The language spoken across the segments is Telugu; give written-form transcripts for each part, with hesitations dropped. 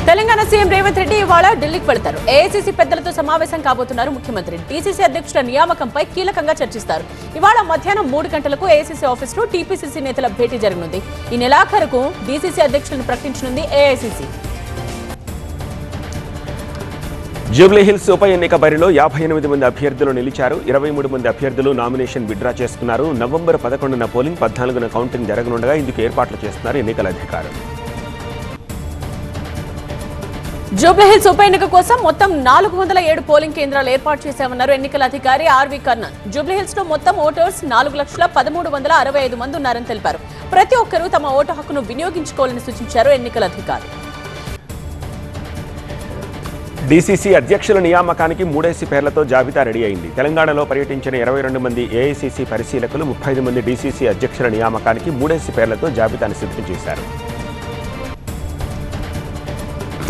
తెలంగాణ సీఎం రేవంత్ రెడ్డి ఇవాళ ఢిల్లీకి వెళ్తారు. ఏఐసీసీ పెద్దలతో సమావేశం కాబోతున్నారు ముఖ్యమంత్రి. డీసీసీ అధ్యక్షుల నియామకంపై కీలకంగా చర్చిస్తారు. ఇవాళ మధ్యాహ్నం 3 గంటలకు ఏఐసీసీ ఆఫీసులో టీపీసీసీ నేతల భేటీ జరగనుంది. ఈ నెలాఖరుకు డీసీసీ అధ్యక్షులను ప్రకటించనుంది ఏఐసీసీ. జూబ్లీహిల్స్ ఉప ఎన్నిక బరిలో 58 మంది అభ్యర్థులు నిలిచారు. 23 మంది అభ్యర్థులు నామినేషన్ విత్డ్రా చేసుకున్నారు. నవంబర్ 11న పోలింగ్, 14న కౌంటింగ్ జరగనుండగా ఇందుకు ఏర్పాట్లు చేస్తున్నారు ఎన్నికల అధికారులు. జూబ్లీహిల్స్ ఉప ఎన్నిక కోసం మొత్తం 407 పోలింగ్ కేంద్రాలు ఏర్పాటు చేశామన్నారు ఎన్నికల అధికారి ఆర్వి కర్ణన్. జూబ్లీహిల్స్ లో మొత్తం ఓటర్స్ 4,13,65 మంది ఉన్నారని తెలిపారు. ప్రతి ఒక్కరూ తమ ఓటు హక్కును వినియోగించుకోవాలని సూచించారు ఎన్నికల అధికారి. డీసీసీ అధ్యక్షుల నియామకానికి 3 పేర్లతో జాబితా రెడీ అయింది. తెలంగాణలో పర్యటించిన 22 మంది ఏఐసీసీ పరిశీలకులు, 35 మంది డీసీసీ అధ్యక్షుల నియామకానికి 3 పేర్లతో జాబితాను సిద్ధం చేశారు.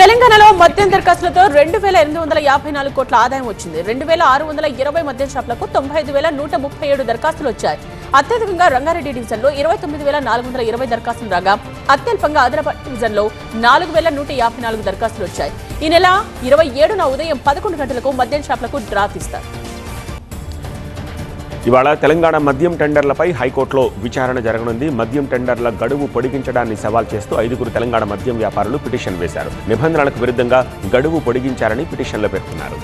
తెలంగాణలో మద్యం దరఖాస్తులతో 2,854 కోట్ల ఆదాయం వచ్చింది. 2,620 మద్యం షాపులకు 95,137 దరఖాస్తులు వచ్చాయి. అత్యధికంగా రంగారెడ్డి డివిజన్లో 29,420 దరఖాస్తులు రాగా, అత్యల్పంగా ఆదిలాబాద్ డివిజన్లో 4,154 దరఖాస్తులు వచ్చాయి. ఈ నెల 27న ఉదయం 11 గంటలకు మద్యం షాపులకు డ్రా తీస్తారు. ఇవాళ తెలంగాణ మద్యం టెండర్లపై హైకోర్టులో విచారణ జరగనుంది. మద్యం టెండర్ల గడువు పొడిగించడాన్ని సవాల్ చేస్తూ 5 తెలంగాణ మద్యం వ్యాపారులు పిటిషన్ వేశారు. నిబంధనలకు విరుద్ధంగా గడువు పొడిగించారని పిటిషన్లో పేర్కొన్నారు.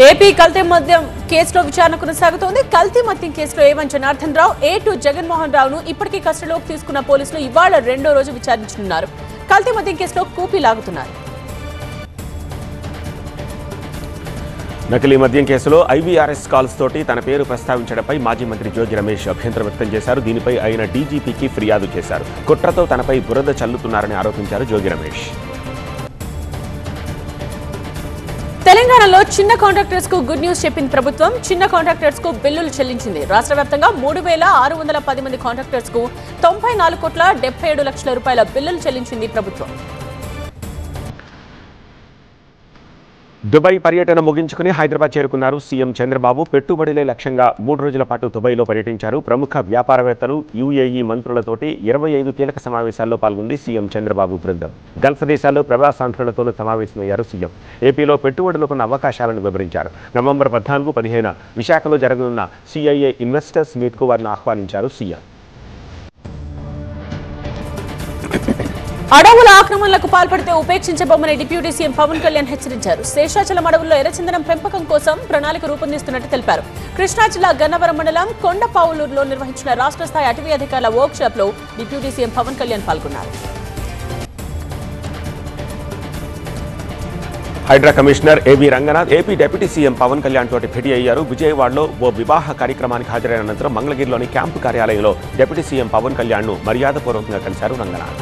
ఏపీ కల్తీ మద్యం కేసులో విచారణ కొనసాగుతోంది. కల్తీ మద్యం కేసులో A1 జనార్దన్ రావు, A2 జగన్మోహన్ రావును ఇప్పటికీ కస్టడీలోకి తీసుకున్న పోలీసులు ఇవాళ 2వ రోజు విచారించనున్నారు. కల్తీ మద్యం కేసులో కూపీ లాగుతున్నారు. నకిలీ మద్యం కేసులో ఐవీఆర్ఎస్ కాల్స్ తోటి తన పేరు ప్రస్తావించడంపై మాజీ మంత్రి జోగి రమేష్ అభ్యంతరం వ్యక్తం చేశారు. దీనిపై ఆయన డీజీపీకి ఫిర్యాదు చేశారు. కుట్రతో తనపై బురద చల్లుతున్నారని ఆరోపించారు జోగి రమేష్. తెలంగాణలో చిన్న కాంట్రాక్టర్స్ కు గుడ్ న్యూస్ చెప్పింది ప్రభుత్వం. చిన్న కాంట్రాక్టర్స్ కు బిల్లులు చెల్లించింది. రాష్ట్ర వ్యాప్తంగా 3,610 మంది కాంట్రాక్టర్స్ కు 94,77 రూపాయల బిల్లులు చెల్లించింది ప్రభుత్వం. దుబాయ్ పర్యటన ముగించుకుని హైదరాబాద్ చేరుకున్నారు సీఎం చంద్రబాబు. పెట్టుబడులే లక్ష్యంగా 3 రోజుల పాటు దుబాయ్లో పర్యటించారు. ప్రముఖ వ్యాపారవేత్తలు, యూఏఈ మంత్రులతోటి 25 కీలక సమావేశాల్లో పాల్గొంది సీఎం చంద్రబాబు బృందం. గల్ఫ్ దేశాల్లో ప్రవాసాంధ్రులతోనూ సమావేశమయ్యారు సీఎం. ఏపీలో పెట్టుబడులకున్న అవకాశాలను వివరించారు. నవంబర్ 14, 15 విశాఖలో జరగనున్న సిఐఏ ఇన్వెస్టర్స్ మీట్కు వారిని ఆహ్వానించారు సీఎం. అడవుల ఆక్రమణలకు పాల్పడితే ఉపేక్షించబోమని డిప్యూటీ సీఎం పవన్ కళ్యాణ్ హెచ్చరించారు. శేషాచలం అడవుల్లో ఎర్రచందనం పెంపకం కోసం ప్రణాళిక రూపొందిస్తున్నట్టు తెలిపారు. కృష్ణా జిల్లా గన్నవరం మండలం కొండపావులూరులో నిర్వహించిన రాష్ట్ర స్థాయి అటవీ అధికారుల వర్క్ షాప్ లో డిప్యూటీ సీఎం పవన్ కళ్యాణ్ పాల్గొన్నారు. Hydraa commissioner AB Ranganath AP deputy CM Pawan Kalyan తోటి భేటీ అయ్యారు. విజయవాడలో ఓ వివాహ కార్యక్రమానికి హాజరైన అనంతరం మంగళగిరిలోని క్యాంపు కార్యాలయంలో డిప్యూటీ సీఎం పవన్ కళ్యాణ్ ను మర్యాదపూర్వకంగా కలిశారు రంగనాథ్.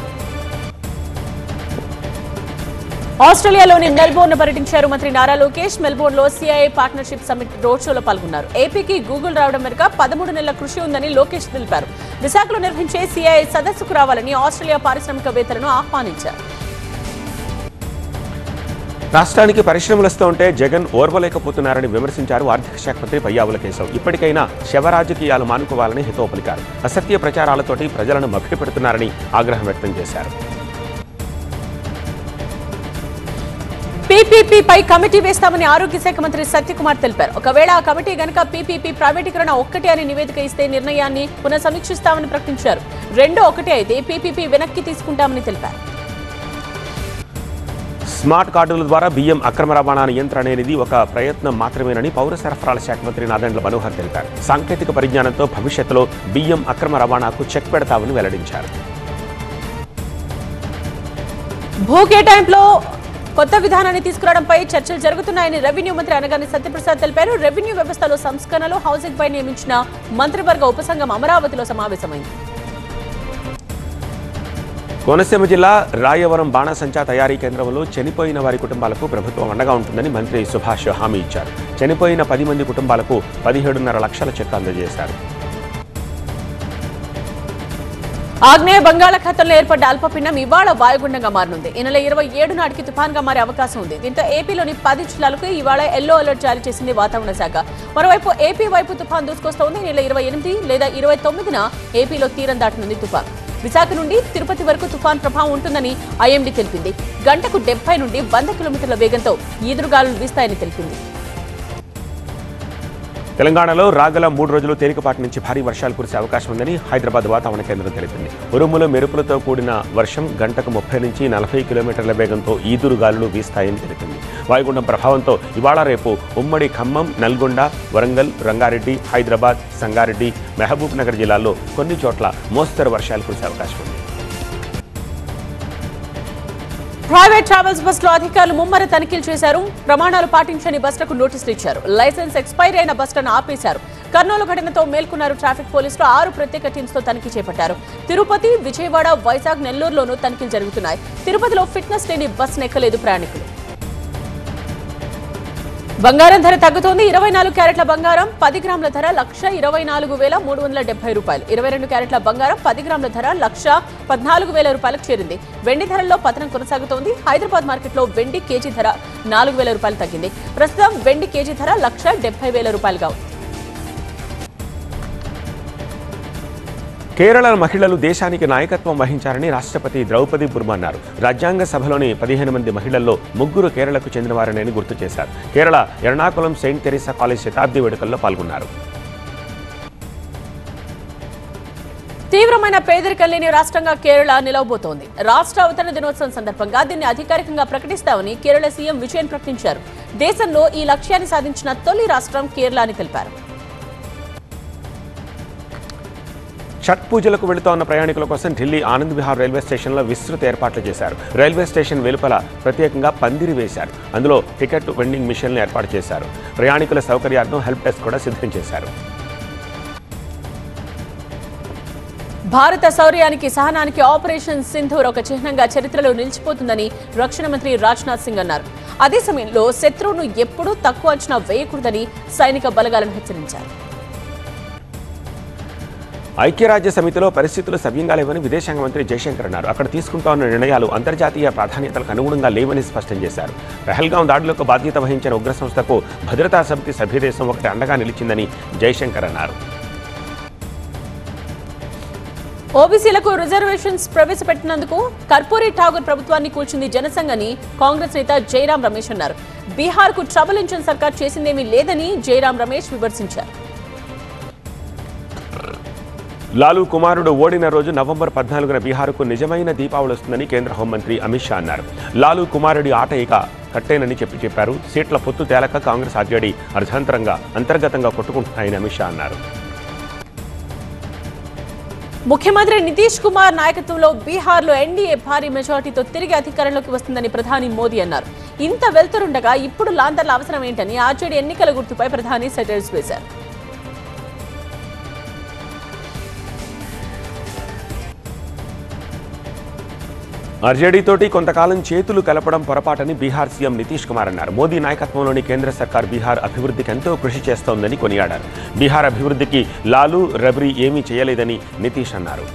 ఆస్ట్రేలియాలోని మెల్బోర్న్ పర్యటించారు మంత్రి నారా లోకేష్. మెల్బోర్న్ లో సిఐఏ పార్ట్నర్షిప్ సమిట్ రోడ్ షోలో పాల్గొన్నారు. ఏపీకి గూగుల్ రావడం వెనుక 13 నెలల కృషి ఉందని లోకేష్ తెలిపారు. విశాఖలో నిర్వహించే సిఐఏ సదస్సుకు రావాలని ఆస్ట్రేలియా పారిశ్రామికవేత్తలను ఆహ్వానించారు. రాష్ట్రానికి పరిశ్రమలు వస్తూ ఉంటే జగన్ ఓర్వలేకపోతున్నారని విమర్శించారు ఆర్థిక శాఖ మంత్రి పయ్యావుల కేశవ్. ఇప్పటికైనా శవ రాజకీయాలు మానుకోవాలని హితవు పలికారు. అసత్య ప్రచారాలతోటి ప్రజలను మభ్యపెడుతున్నారని ఆగ్రహం వ్యక్తం చేశారు. పీపీపీపై కమిటీ వేస్తామని ఆరోగ్య శాఖ మంత్రి సత్యకుమార్ తెలిపారు. ఒకవేళ ఆ కమిటీ గనక పీపీపీ ప్రైవేటీకరణ ఒక్కటే అని నివేదిక ఇస్తే నిర్ణయాన్ని పునఃసమీక్షిస్తామని ప్రకటించారు. 2 ఒకటే అయితే పీపీపీ వెనక్కి తీసుకుంటామని తెలిపారు. స్మార్ట్ కార్డుల ద్వారా బియ్యం అక్రమ రవాణా నియంత్రణ అనేది ఒక ప్రయత్నం మాత్రమేనని పౌర సరఫరాల శాఖ మంత్రి నాదెండ్ల మనోహర్ తెలిపారు. సాంకేతిక పరిజ్ఞానంతో భవిష్యత్తులో బియ్యం అక్రమ రవాణాకు చెక్ పెడతామని వెల్లడించారు. భూ కేటాయింపులో కొత్త విధానాన్ని తీసుకురావడంపై చర్చలు జరుగుతున్నాయని రెవెన్యూ మంత్రి అనగాని సత్యప్రసాద్ తెలిపారు. రెవెన్యూ వ్యవస్థలో సంస్కరణలు, హౌసింగ్ పై నియమించిన మంత్రివర్గ ఉపసంఘం అమరావతిలో సమావేశమైంది. కోనసీమ జిల్లా రాయవరం బాణసంచా తయారీ కేంద్రంలో చనిపోయిన వారి కుటుంబాలకు ప్రభుత్వం అండగా ఉంటుందని మంత్రి సుభాష్ హామీ ఇచ్చారు. చనిపోయిన 10 మంది కుటుంబాలకు 17.5 లక్షల చెక్ అందజేశారు. ఆగ్నేయ బంగాళాఖాతంలో ఏర్పడ్డ అల్పపీడనం ఇవాళ వాయుగుండంగా మారనుంది. ఈ నెల 27 నాటికి తుఫాన్గా మారే అవకాశం ఉంది. దీంతో ఏపీలోని 10 జిల్లాలకు ఇవాళ ఎల్లో అలర్ట్ జారీ చేసింది వాతావరణ శాఖ. మరోవైపు ఏపీ వైపు తుఫాన్ దూసుకొస్తోంది. ఈ నెల 28 లేదా 29న ఏపీలో తీరం దాటనుంది తుఫాన్. విశాఖ నుండి తిరుపతి వరకు తుఫాన్ ప్రభావం ఉంటుందని ఐఎండీ తెలిపింది. గంటకు 70 నుండి 100 కిలోమీటర్ల వేగంతో ఈదురుగాలులు వీస్తాయని తెలిపింది. తెలంగాణలో రాగల 3 రోజులు తేలికపాటి నుంచి భారీ వర్షాలు కురిసే అవకాశం ఉందని హైదరాబాద్ వాతావరణ కేంద్రం తెలిపింది. ఉరుములు మెరుపులతో కూడిన వర్షం గంటకు 30 నుంచి 40 కిలోమీటర్ల వేగంతో ఈదురుగాలులు వీస్తాయని తెలిపింది. వాయుగుండం ప్రభావంతో ఇవాళ రేపు ఉమ్మడి ఖమ్మం, నల్గొండ, వరంగల్, రంగారెడ్డి, హైదరాబాద్, సంగారెడ్డి, మహబూబ్ నగర్ జిల్లాల్లో కొన్ని చోట్ల మోస్తరు వర్షాలు కురిసే అవకాశం ఉంది. ప్రైవేట్ ట్రావెల్స్ బస్సులో అధికారులు ముమ్మర తనిఖీలు చేశారు. ప్రమాణాలు పాటించని బస్సులకు నోటీసులు ఇచ్చారు. లైసెన్స్ ఎక్స్పైర్ అయిన బస్సులను ఆపేశారు. కర్నూలు ఘటనతో మేల్కొన్నారు ట్రాఫిక్ పోలీసులు. 6 ప్రత్యేక టీమ్స్ తో తనిఖీ చేపట్టారు. తిరుపతి, విజయవాడ, వైజాగ్, నెల్లూరులోనూ తనిఖీలు జరుగుతున్నాయి. తిరుపతిలో ఫిట్నెస్ లేని బస్సు ఎక్కలేదు ప్రయాణికులు. బంగారం ధర తగ్గుతోంది. 24 క్యారెట్ల బంగారం 10 గ్రాముల ధర 1,24,370 రూపాయలు. 22 క్యారెట్ల బంగారం 10 గ్రాముల ధర 1,14,000 రూపాయలకు చేరింది. వెండి ధరల్లో పతనం కొనసాగుతోంది. హైదరాబాద్ మార్కెట్లో వెండి కేజీ ధర 4,000 రూపాయలు తగ్గింది. ప్రస్తుతం వెండి కేజీ ధర 1,70,000 రూపాయలుగా ఉంది. కేరళ మహిళలు దేశానికి నాయకత్వం వహించారని రాష్ట్రపతి ద్రౌపది ముర్ము అన్నారు. రాజ్యాంగ సభలోని 15 మంది మహిళల్లో 3 కేరళకు చెందినవారని గుర్తు చేశారు. Kerala Ernakulam Saint Teresa college శతాబ్ది వేడుకల్లో పాల్గొన్నారు. తీవ్రమైన పేదరికం లేని రాష్ట్రంగా కేరళ నిలవబోతోంది. రాష్ట్ర అవతరణ దినోత్సవం సందర్భంగా దీన్ని అధికారికంగా ప్రకటిస్తామని కేరళ సీఎం విజయన్ ప్రకటించారు. దేశంలో ఈ లక్ష్యాన్ని సాధించిన తొలి రాష్ట్రం కేరళ అని తెలిపారు. ఛట్ పూజలకు వెళుతోన్న ప్రయాణికుల కోసం ఢిల్లీ ఆనంద్ విహార్ రైల్వే స్టేషన్లో విస్తృత ఏర్పాట్లు చేశారు. రైల్వే స్టేషన్ వెలుపల ప్రత్యేకంగా పందిరి వేశారు. అందులో టికెట్ వెండింగ్ మిషన్లు ఏర్పాటు చేశారు. ప్రయాణికుల సౌకర్యార్థం హెల్ప్ డెస్క్ కూడా సిద్ధం చేశారు. భారత శౌర్యానికి, సహనానికి ఆపరేషన్ సింధూర్ ఒక చిహ్నంగా చరిత్రలో నిలిచిపోతుందని రక్షణ మంత్రి రాజ్నాథ్ సింగ్ అన్నారు. అదే సమయంలో శత్రువును ఎప్పుడూ తక్కువ అంచనా వేయకూడదని సైనిక బలగాలను హెచ్చరించారు. ఐక్యరాజ్య సమితిలో పరిస్థితులు సవ్యంగా లేవని విదేశాంగ మంత్రి జయశంకర్ అన్నారు. అక్కడ తీసుకుంటోన్న నిర్ణయాలు అంతర్జాతీయ ప్రాధాన్యతలకు అనుగుణంగా లేవని స్పష్టం చేశారు. పెహల్గాం దాడులకు బాధ్యత వహించిన ఉగ్ర సంస్థకు భద్రతా సమితి సభ్యదేశం ఒకటి అండగా నిలిచిందని జయశంకర్ అన్నారు. ఓబీసీలకు రిజర్వేషన్స్ ప్రవేశపెట్టినందుకు కర్పూరి ఠాగూర్ ప్రభుత్వాన్ని కూల్చింది జనసంఘ్ అని కాంగ్రెస్ నేత జైరాం రమేష్ అన్నారు. బీహార్కు ట్రబుల్ ఇంజన్ సర్కార్ చేసిందేమీ లేదని జైరాం రమేష్ విమర్శించారు. లాలూ కుమారుడు ఓడిన రోజు నవంబర్ 14న బీహార్కు నిజమైన దీపావళి వస్తుందని కేంద్ర హోంమంత్రి అమిత్ షా అన్నారు. లాలూ కుమారుడి ఆట ఇక కట్టేనని చెప్పారు. సీట్ల పొత్తు తేలక కాంగ్రెస్ ఆర్జేడీ అంతర్గతంగా కొట్టుకుంటున్నాయని అమిత్ షా అన్నారు. ముఖ్యమంత్రి నితీష్ కుమార్ నాయకత్వంలో బీహార్లో ఎన్డీఏ భారీ మెజార్టీతో తిరిగి అధికారంలోకి వస్తుందని ప్రధాని మోదీ అన్నారు. ఇంత వెళ్తుండగా ఇప్పుడు లాంతర్ల అవసరం ఏంటని ఆర్జేడీ ఎన్నికల గుర్తుపై ప్రధాని సెటైర్స్ వేశారు. ఆర్జేడీతోటి కొంతకాలం చేతులు కలపడం పొరపాటని బీహార్ సీఎం నితీష్ కుమార్ అన్నారు. మోదీ నాయకత్వంలోని కేంద్ర సర్కార్ బీహార్ అభివృద్ధికి ఎంతో కృషి చేస్తోందని కొనియాడారు. బీహార్ అభివృద్ధికి లాలూ, రబ్రీ ఏమీ చేయలేదని నితీష్ అన్నారు.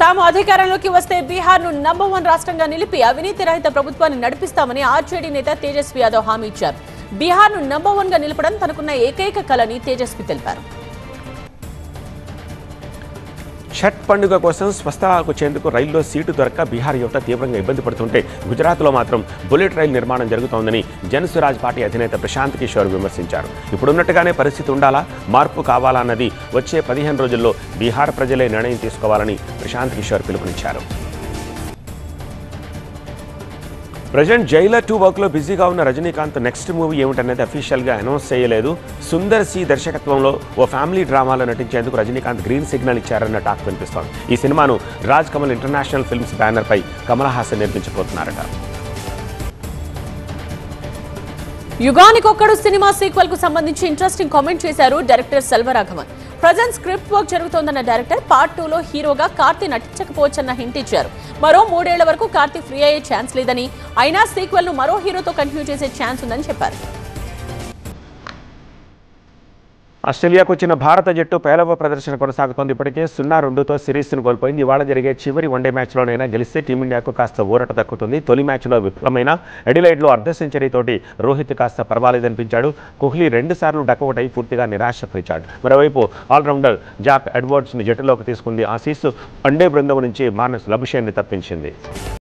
తాము అధికారంలోకి వస్తే బీహార్ను నంబర్ 1 రాష్ట్రంగా నిలిపి అవినీతి రహిత ప్రభుత్వాన్ని నడిపిస్తామని ఆర్జేడీ నేత తేజస్వి యాదవ్ హామీ ఇచ్చారు. బీహార్ను నంబర్ 1గా నిలపడం తనకున్న ఏకైక కలని తేజస్వి తెలిపారు. ఛట్ పండుగ కోసం స్వస్థలాలకు వచ్చేందుకు రైల్లో సీటు దొరక్క బీహార్ యువత తీవ్రంగా ఇబ్బంది పడుతుంటే గుజరాత్లో మాత్రం బుల్లెట్ రైలు నిర్మాణం జరుగుతోందని జనసురాజ్ పార్టీ అధినేత ప్రశాంత్ కిషోర్ విమర్శించారు. ఇప్పుడున్నట్టుగానే పరిస్థితి ఉండాలా, మార్పు కావాలా అన్నది వచ్చే 15 రోజుల్లో బీహార్ ప్రజలే నిర్ణయం తీసుకోవాలని ప్రశాంత్ కిషోర్ పిలుపునిచ్చారు. ప్రజెంట్ జైలర్ 2 వర్క్లో బిజీగా ఉన్న రజనీకాంత్ నెక్స్ట్ మూవీ ఏమిటనేది అఫీషియల్గా అనౌన్స్ చేయలేదు. సుందర్ సి దర్శకత్వంలో ఓ ఫ్యామిలీ డ్రామాలో నటించేందుకు రజనీకాంత్ గ్రీన్ సిగ్నల్ ఇచ్చారన్న టాక్ వినిపిస్తోంది. ఈ సినిమాను రాజ్ కమల్ ఇంటర్నేషనల్ ఫిల్మ్స్ బ్యానర్పై కమల్ హాసన్ నిర్మించబోతున్నారట. యుగానికొక్కడు సినిమా సీక్వెల్ కు సంబంధించి ఇంట్రెస్టింగ్ కామెంట్ చేశారు director Selvaraghavan. Present script work జరుగుతోందన్న డైరెక్టర్ పార్ట్ 2లో హీరోగా కార్తీ నటించకపోవచ్చన్న హింట్ ఇచ్చారు. మరో 3 ఏళ్ల వరకు కార్తీ ఫ్రీ అయ్యే ఛాన్స్ లేదని, అయినా సీక్వెల్ ను మరో హీరోతో కంటిన్యూ చేసే ఛాన్స్ ఉందని చెప్పారు. ఆస్ట్రేలియాకు వచ్చిన భారత జట్టు పేలవ ప్రదర్శన కొనసాగుతోంది. ఇప్పటికే 0-2తో సిరీస్ను కోల్పోయింది. ఇవాళ జరిగే చివరి వన్డే మ్యాచ్లోనైనా గెలిస్తే టీమిండియాకు కాస్త ఊరట దక్కుతుంది. తొలి మ్యాచ్లో విఫలమైన అడిలైడ్లో అర్ధ సెంచరీతోటి రోహిత్ కాస్త పర్వాలేదనిపించాడు. కోహ్లీ 2 సార్లు డకౌట్ అయి పూర్తిగా నిరాశపరిచాడు. మరోవైపు ఆల్రౌండర్ జాక్ ఎడ్వర్డ్స్ని జట్టులోకి తీసుకుంది ఆసీస్. వన్డే బృందం నుంచి మానస్ లబుషేన్ని తప్పించింది.